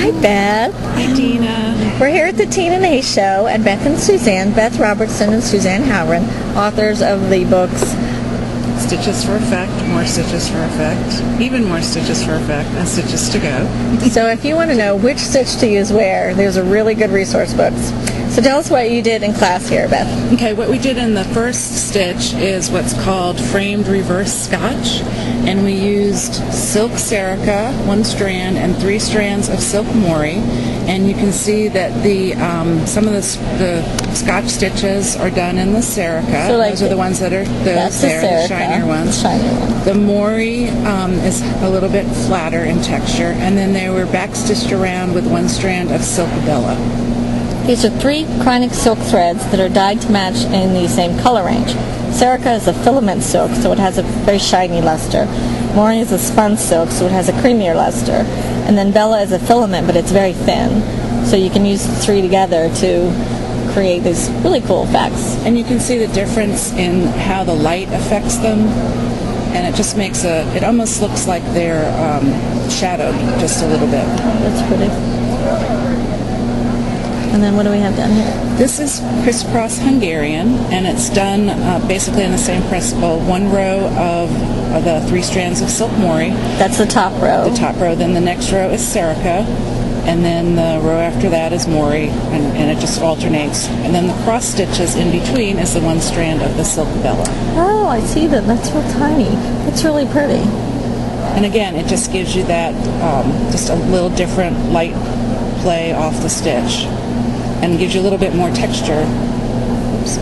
Hi, Beth. Hi, Dina. We're here at the Tina and A Show, and Beth and Suzanne, Beth Robertson and Suzanne Howren, authors of the books Stitches for Effect, More Stitches for Effect, Even More Stitches for Effect, and Stitches to Go. So if you want to know which stitch to use where, there's a really good resource books. So tell us what you did in class here, Beth. Okay, what we did in the first stitch is what's called framed reverse scotch, and we used silk Serica, 1 strand, and 3 strands of silk Mori, and you can see that the some of the scotch stitches are done in the Serica. So, like, those are the ones that are that's the the Serica, shinier ones. shinier one. The Mori is a little bit flatter in texture, and then they were back stitched around with 1 strand of silk Bella. These are 3 chronic silk threads that are dyed to match in the same color range. Serica is a filament silk, so it has a very shiny luster. Mori is a spun silk, so it has a creamier luster. And then Bella is a filament, but it's very thin. So you can use the 3 together to create these really cool effects. And you can see the difference in how the light affects them, and it just makes it almost looks like they're shadowed just a little bit. That's pretty. And then what do we have down here? This is crisscross Hungarian, and it's done basically in the same principle. 1 row of the 3 strands of silk Mori. That's the top row. The top row. Then the next row is Serica, and then the row after that is Mori, and it just alternates. And then the cross stitches in between is the 1 strand of the silk Bella. Oh, I see that. That's real tiny. That's really pretty. And again, it just gives you that just a little different light play off the stitch, and gives you a little bit more texture. Oops.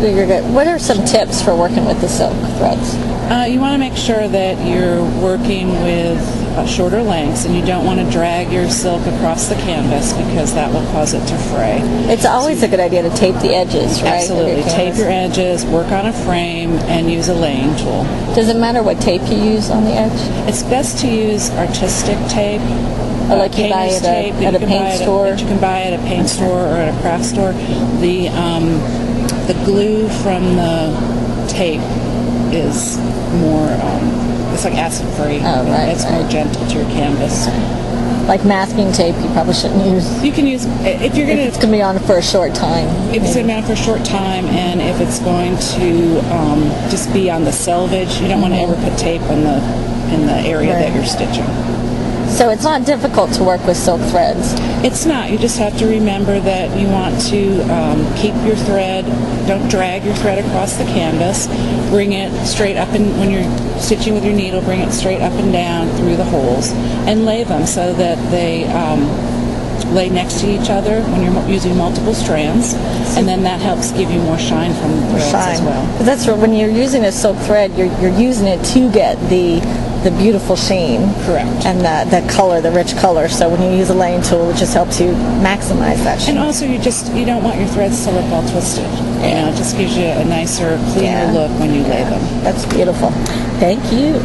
You're good. What are some tips for working with the silk threads? You want to make sure that you're working with shorter lengths, and you don't want to drag your silk across the canvas because that will cause it to fray. It's always a good idea to tape the edges, right? Absolutely. Tape your edges, work on a frame, and use a laying tool. Does it matter what tape you use on the edge? It's best to use artistic tape. Or like you buy painter's at tape a paint store? That you can buy at a paint store or at a craft store. The glue from the tape is more, it's like acid-free. Oh, right. It's more gentle to your canvas. Like masking tape, you probably shouldn't use. You can use, if you're going It's to, going to be on for a short time. if it's going to be on for a short time, and if it's going to just be on the selvage, you don't want to ever put tape in the area that you're stitching. So it's not difficult to work with silk threads. It's not. You just have to remember that you want to keep your thread, don't drag your thread across the canvas, bring it straight up, and when you're stitching with your needle, bring it straight up and down through the holes, and lay them so that they lay next to each other when you're using multiple strands, and then that helps give you more shine from the threads as well. But that's when you're using a silk thread, you're using it to get the beautiful sheen. Correct. And the color, the rich color. So when you use a laying tool, it just helps you maximize that sheen. And also, you don't want your threads to look all twisted. You know, it just gives you a nicer, cleaner look when you lay them. That's beautiful. Thank you.